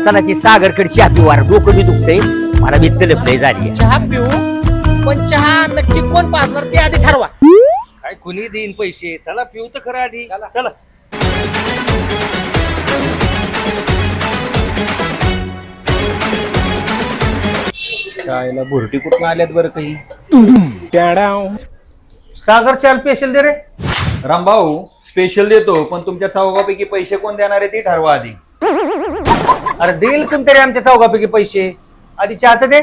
चला की सागरकडे चहा पिवार डोकं बी दुखतंय मला बी तलपलय झाली चहा पिऊ पण चहा नक्की कोण पाजणार ते आधी ठरवा. काय कुणी देईन पैसे चला पिऊ तर खरं आधी चला शाळेला भुरटी कुठून आल्यात बरं काही. सागर चाल पेशल दे रे. रामभाऊ स्पेशल देतो पण तुमच्या चौघापैकी पैसे कोण देणार आहे ते ठरवा आधी. अरे देईल कोणतरी आमच्या चौघापैकी पैसे आधी चहा तर दे.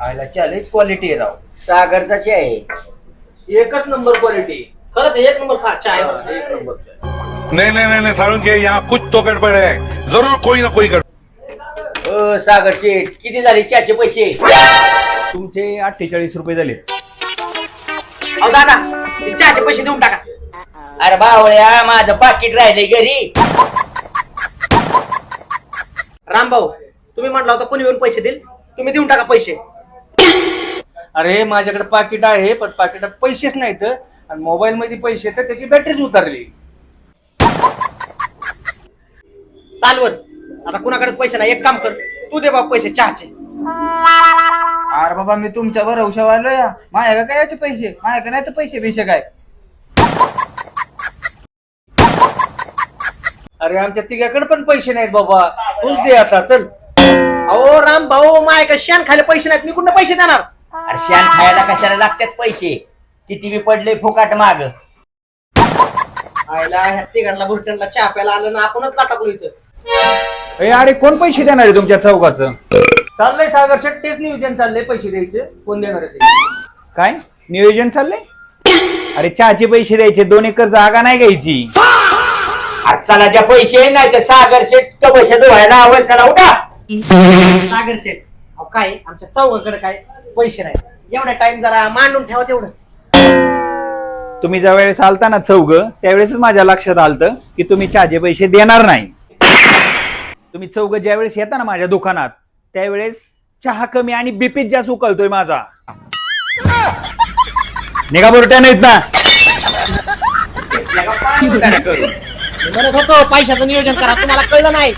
आयला चॅलेंज क्वालिटी राव सागरचा चहा आहे एकच नंबर क्वालिटी. खरंच एक नंबर चहा आहे बरं. एक नंबर चहा. नहीं नहीं नहीं साळुंखे यहाँ कुछ तो गड़बड़ है जरूर कोई ना कोई गड़बड़. सागर शेठ किती झाले चहाचे पैसे तुमचे 48 रुपये झाले. अहो दादा ते चहाचे पैसे देऊन टाका. अरे बावळ्या माझं पाकिट राहिलंय घरी. रामभाऊ तुम्ही म्हटलं होतं कोणी येऊन पैसे देईल तुम्ही देऊन टाका पैसे. अरे माझ्याकडे पाकिट आहे पण पाकिटात पैसेच नाहीत आणि मोबाईल मध्ये पैसे तर त्याची बॅटरीच उतरली. तालवर आता कुणाकडे पैसे नाही एक काम कर तू दे बाबा पैसे चहाचे. अरे बाबा मी तुमच्या भरवशावर आलो या माझ्या काय याचे पैसे माझ्याकडे नाही तर पैसे काय. अरे आमच्या तिघाकडे पण पैसे नाहीत बाबा तूच दे आता चल. अहो रामभाऊ माझ्याकडे शान खायला पैसे नाहीत मी कुठं पैसे देणार. अरे शान खायला कशाला लागतात पैसे किती बी पडले फुकाट माग. आयला ह्या तिघांना बुरटनला चहा प्यायला आलं ना आपणच टाकलो इथं. अरे कोण पैसे देणार आहे तुमच्या चौघाचं. चाललंय सागर शेट तेच नियोजन चाललंय पैसे द्यायचे कोण देणार आहे ते. काय नियोजन चाललंय. अरे चहाचे पैसे द्यायचे 2 एकर जागा नाही घ्यायची. अरे चला द्या पैसे नाही तर सागर शेठ पैसे धुवायला हवं. चला उठा. सागर शेठ अहो काय आमच्या चौघाकडे काय पैसे नाही एवढा टाइम जरा मांडून ठेवा तेवढं. तुम्ही ज्या वेळेस आलता ना चौघ त्यावेळेस माझ्या लक्षात आलतं की तुम्ही चहाचे पैसे देणार नाही. तुम्ही चौघ ज्या वेळेस येता ना माझ्या दुकानात त्यावेळेस चहा कमी आणि बीपीत जास्त उकळतोय माझा. निघा बुरट्या नाहीत ना. म्हणत होतो पैशाचं नियोजन करा तुम्हाला कळलं नाही.